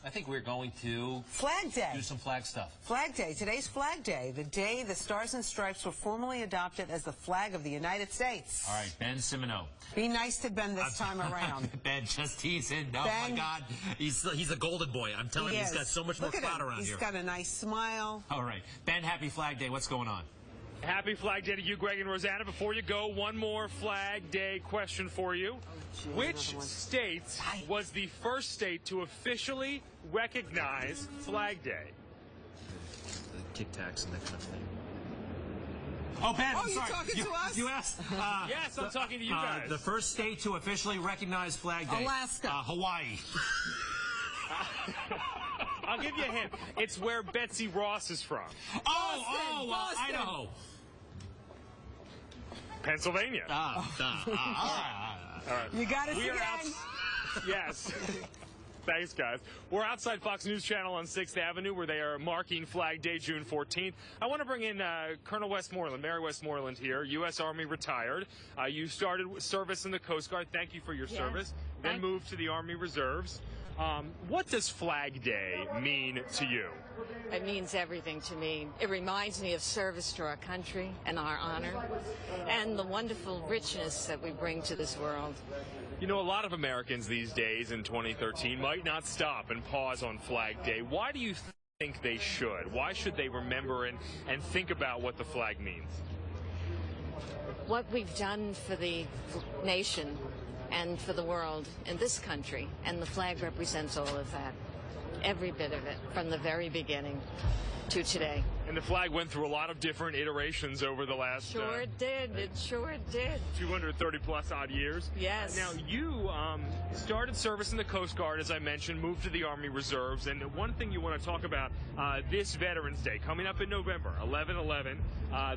I think we're going to Flag Day. do some flag stuff. Flag Day. Today's Flag Day, the day the Stars and Stripes were formally adopted as the flag of the United States. All right, Ben Simino. Be nice to Ben this time around. Ben, just teasing. Oh, Ben, my God. He's a golden boy. I'm telling you, he's got so much more clout around here. He's got a nice smile. All right. Ben, happy Flag Day. What's going on? Happy Flag Day to you, Greg and Rosanna. Before you go, one more Flag Day question for you. Which state was the first state to officially recognize Flag Day? The Tic Tacs and that kind of thing. Oh, Ben, I'm sorry. You talking to us? You asked. Yes, I'm talking to you guys. The first state to officially recognize Flag Day. Alaska. Hawaii. I'll give you a hint. It's where Betsy Ross is from. Boston. Idaho. Pennsylvania. All right. You got us We are again. Yes. Thanks, guys. We're outside Fox News Channel on 6th Avenue, where they are marking Flag Day, June 14th. I want to bring in Colonel Westmoreland, Mary Westmoreland here, U.S. Army retired. You started service in the Coast Guard. Thank you for your service. Then moved to the Army Reserves. What does Flag Day mean to you? It means everything to me. It reminds me of service to our country and our honor and the wonderful richness that we bring to this world. You know, a lot of Americans these days in 2013 might not stop and pause on Flag Day. Why do you think they should? Why should they remember and think about what the flag means? What we've done for the nation and for the world in this country, and the flag represents all of that. Every bit of it, from the very beginning to today. And the flag went through a lot of different iterations over the last... Sure did. It sure did. 230-plus odd years. Yes. Now, you started service in the Coast Guard, as I mentioned, moved to the Army Reserves, and one thing you want to talk about this Veterans Day, coming up in November, 11/11,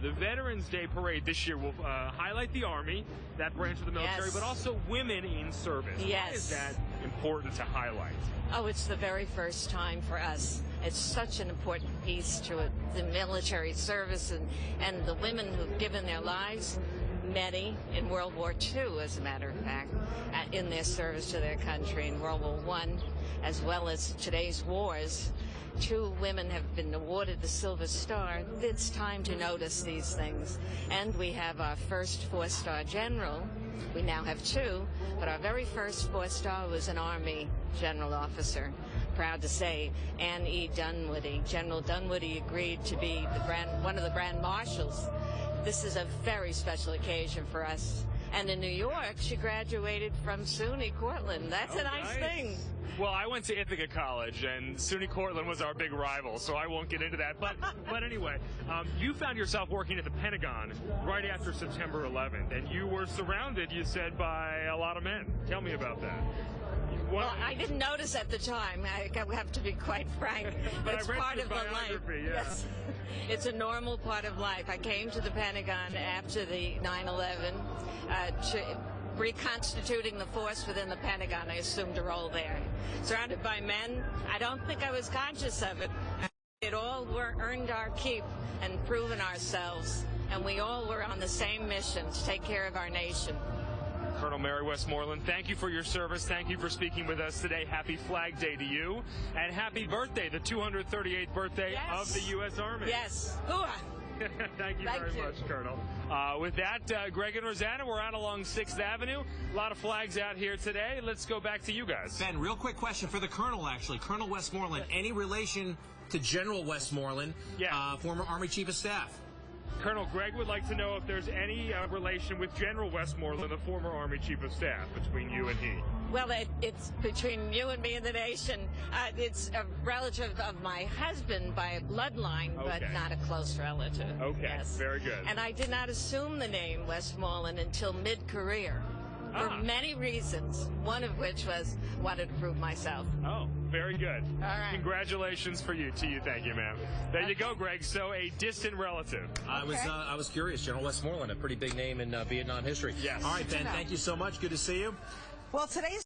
the Veterans Day Parade this year will highlight the Army, that branch of the military, but also women in service. Yes. Why is that important to highlight? Oh, it's the very first time for us. It's such an important piece to it, the military service and the women who've given their lives, many in World War II, as a matter of fact, in their service to their country in World War I, as well as today's wars. 2 women have been awarded the Silver Star. It's time to notice these things. And we have our first 4-star general. We now have 2, but our very first 4-star was an Army general officer. Proud to say, Anne E. Dunwoody. General Dunwoody agreed to be one of the Grand Marshals. This is a very special occasion for us. And in New York, she graduated from SUNY Cortland. That's a nice thing. Well, I went to Ithaca College, and SUNY Cortland was our big rival, so I won't get into that. But anyway, you found yourself working at the Pentagon right after September 11th, and you were surrounded, you said, by a lot of men. Tell me about that. Well, I didn't notice at the time. I have to be quite frank. But it's part of the life. Yes. It's a normal part of life. I came to the Pentagon after the 9/11, reconstituting the force within the Pentagon. I assumed a role there. Surrounded by men, I don't think I was conscious of it. It all earned our keep and proven ourselves, and we all were on the same mission to take care of our nation. Colonel Mary Westmoreland, thank you for your service. Thank you for speaking with us today. Happy Flag Day to you. And happy birthday, the 238th birthday of the U.S. Army. Yes. Hooah! Thank you very much, Colonel. With that, Greg and Rosanna, we're out along 6th Avenue. A lot of flags out here today. Let's go back to you guys. Ben, real quick question for the Colonel, actually. Colonel Westmoreland, any relation to General Westmoreland, former Army Chief of Staff? Colonel, Greg would like to know if there's any relation with General Westmoreland, the former Army Chief of Staff, between you and he. Well, it's between you and me and the nation. It's a relative of my husband by a bloodline, but not a close relative. Okay, yes. Very good. And I did not assume the name Westmoreland until mid-career. For many reasons, one of which was wanted to prove myself. Oh, very good. All right. Congratulations to you. Thank you, ma'am. There you go, Greg. So a distant relative. I was curious. General Westmoreland, a pretty big name in Vietnam history. Yes. All right, Ben, thank you so much. Good to see you. Well, today's